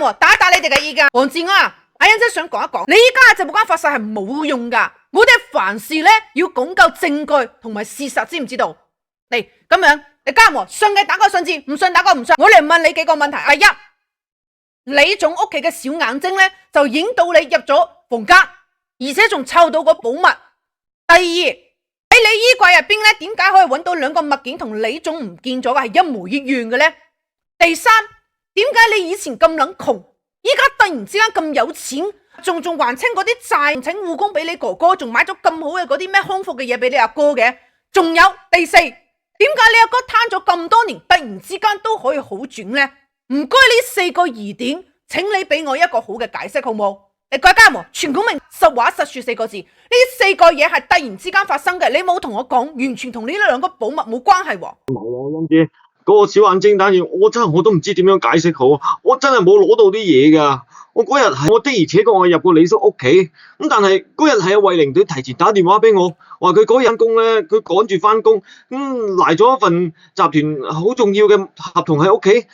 我打打你哋嘅意見。黃志安啊，阿欣真想講一講，你依家嘅直播間發誓係冇用噶，我哋凡事咧要講究證據同埋事實，知唔知道？嚟咁樣，你加我信嘅打個信字，唔信打個唔信。我嚟問你幾個問題。第一，李總屋企嘅小眼睛咧就影到你入咗房間，而且仲湊到個寶物。第二，喺你衣櫃入邊咧，點解可以揾到兩個物件同李總唔見咗嘅係一模一樣嘅咧？第三，點解你以前咁撚窮，依家突然之間咁有錢，仲還清嗰啲債，請護工俾你哥哥，仲買咗咁好嘅嗰啲咩康復嘅嘢俾你阿哥嘅？仲有第四，點解你阿哥攤咗咁多年，突然之間都可以好轉呢？唔該，呢四個疑點，請你俾我一個好嘅解釋，好冇？你家家全股明實話實說四個字，呢四個嘢係突然之間發生嘅，你冇同我講，完全同呢兩個寶物冇關係喎。冇啊，欣姐，嗰個小眼睛單嘢，我都唔知點樣解釋好，我真係冇攞到啲嘢噶。我嗰日係我的而且確我入過李叔屋企，咁但係嗰日係阿慧玲佢提前打電話俾我，話佢嗰日工咧，佢趕住翻工，嚟咗一份集團好重要嘅合同喺屋企，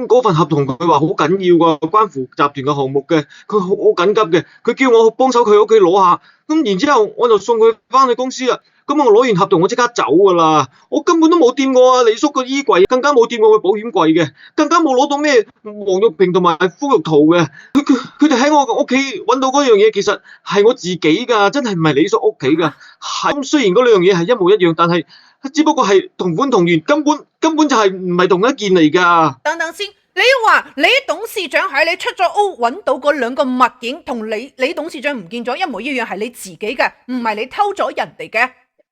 嗰份合同佢話好緊要噶，關乎集團嘅項目嘅，佢好緊急嘅，佢叫我幫手佢屋企攞下，咁然之後我就送佢翻去公司啦。咁我攞完合同我即刻走噶啦，我根本都冇掂過李叔個衣櫃，更加冇掂過佢保險櫃嘅，更加冇攞到咩黃玉萍同埋膚玉圖嘅。佢哋喺我屋企揾到嗰樣嘢，其實係我自己噶，真係唔係李叔屋企噶。咁雖然嗰兩樣嘢係一模一樣，但係只不過係同款同源，根本就係唔係同一件嚟噶。等等先，你話你董事長喺你出咗屋揾到嗰兩個物件，同你董事長唔見咗一模一樣，係你自己嘅，唔係你偷咗人哋嘅。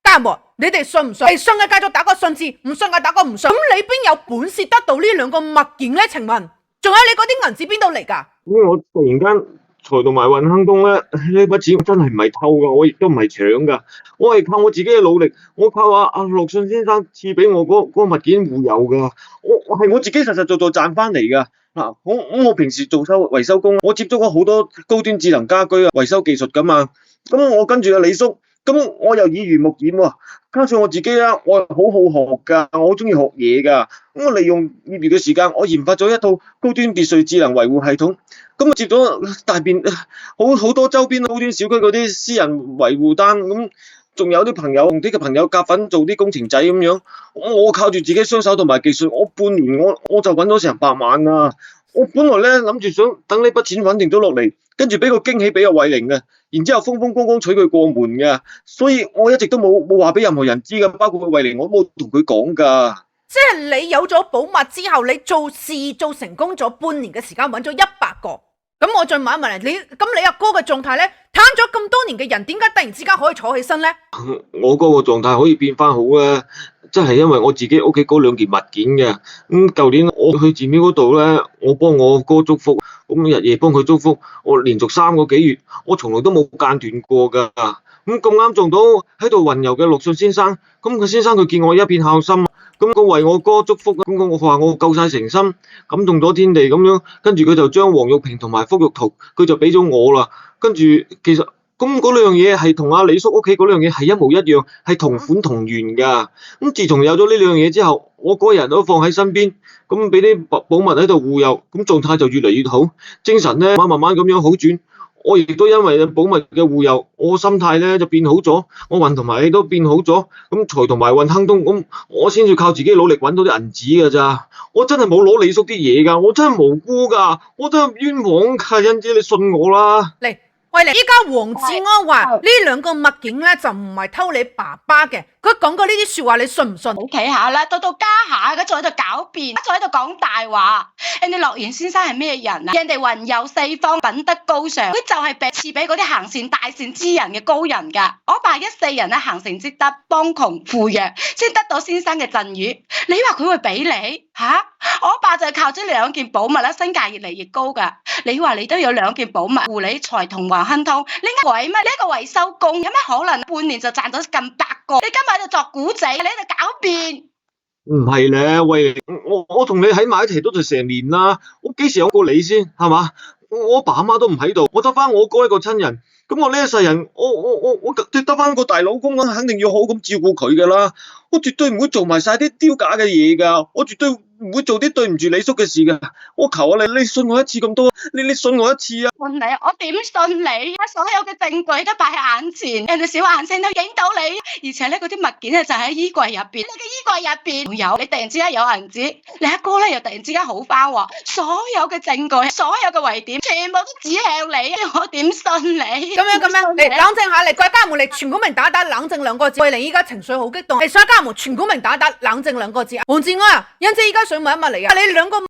家務，你哋信唔信？係信嘅繼續打個信字，唔信嘅打個唔信。咁你邊有本事得到呢兩個物件咧？請問，仲有你嗰啲銀紙邊度嚟噶？因為我突然間財同埋運亨通咧，呢筆錢真係唔係偷噶，我亦都唔係搶噶，我係靠我自己嘅努力，我靠阿陸信先生賜俾我嗰個物件護佑噶，我係我自己實實在在賺翻嚟噶。嗱，我平時做維修工，我接觸咗好多高端智能家居啊維修技術噶嘛，咁我跟住阿李叔。咁我又耳濡目染喎，加上我自己啦，我係好好學噶，我好中意學嘢噶。咁我利用業餘嘅時間，我研發咗一套高端別墅智能維護系統。咁我接咗大便好多周邊高端小區嗰啲私人維護單，咁仲有啲朋友同啲嘅朋友夾份做啲工程仔咁樣。我靠住自己雙手同埋技術，我半年我就揾咗成100萬啦。我本來咧諗住想等呢筆錢穩定咗落嚟，跟住俾個驚喜俾阿慧玲嘅，然之後風風光光娶佢過門嘅，所以我一直都冇話俾任何人知噶，包括慧玲我都冇同佢講噶。即係你有咗寶物之後，你做事做成功咗半年嘅時間，揾咗100個。咁我再問一問你，咁你阿哥嘅狀態咧，攤咗咁多年嘅人，點解突然之間可以坐起身咧？我哥個狀態可以變翻好啊！真係因為我自己屋企嗰兩件物件嘅。舊年我去寺廟嗰度咧，我幫我哥祝福，咁日夜幫佢祝福，我連續3個幾月，我從來都冇間斷過噶。咁啱撞到喺度雲遊嘅陸信先生，咁佢先生佢見我一片孝心，咁佢為我哥祝福，咁我話我夠晒誠心，感動咗天地咁樣，跟住佢就將黃玉萍同埋膚玉圖，佢就俾咗我啦。跟住其實咁嗰兩樣嘢係同阿李叔屋企嗰兩樣嘢係一模一樣，係同款同源噶。咁自從有咗呢兩樣嘢之後，我個人都放喺身邊，咁俾啲寶物喺度護佑，咁狀態就越嚟越好，精神咧慢慢咁樣好轉。我亦都因為寶物嘅護佑，我心態咧就變好咗，我運同埋氣都變好咗，咁財同埋運亨通，咁我先至靠自己努力揾到啲銀紙噶咋，我真係冇攞李叔啲嘢噶，我真係無辜噶，我真係冤枉噶，欣姐你信我啦。嚟，喂，依家黃志安話呢兩個物件咧就唔係偷你爸爸嘅，佢講過呢啲說話，你信唔信？好企下啦，到家下佢仲喺度狡辯，仲喺度講大話。人哋樂賢先生係咩人啊？人哋雲遊四方，品德高尚，佢就係賜俾嗰啲行善大善之人嘅高人噶。我爸一世人咧行善積德，幫窮扶弱，先得到先生嘅贈與。你話佢會俾你吓？我爸就係靠咗2件寶物啦，身價越嚟越高噶。你話你都有2件寶物護你財同運亨通，你鬼咩？你一個維修工有咩可能半年就賺咗近100個？你今日喺度作古仔，你喺度狡辯。唔係咧，喂，我同你喺埋一齊都就成年啦，我幾時有過你先係嘛？我爸阿媽都唔喺度，我得翻我哥一個親人，咁我呢一世人，我得翻個大老公啦，肯定要好咁照顧佢噶啦，我絕對唔會做埋晒啲丟架嘅嘢噶，我絕對唔唔會做啲對唔住李叔嘅事㗎。我求下你，你信我一次咁多，你信我一次啊！信你？我點信你？所有嘅證據都擺喺眼前，人哋小眼睛都影到你，而且咧嗰啲物件咧就喺衣櫃入邊，你嘅衣櫃入邊仲有，你突然之間有銀紙，你阿哥咧又突然之間好翻喎，所有嘅證據，所有嘅遺點，全部都指向你，我點信你？咁樣，嚟冷靜下嚟，各位家人嚟，全股明打冷靜兩個字。慧玲依家情緒好激動，嚟，所有家人全股明打冷靜兩個字。黃志安啊，欣姐依家想問一問你啊，你兩個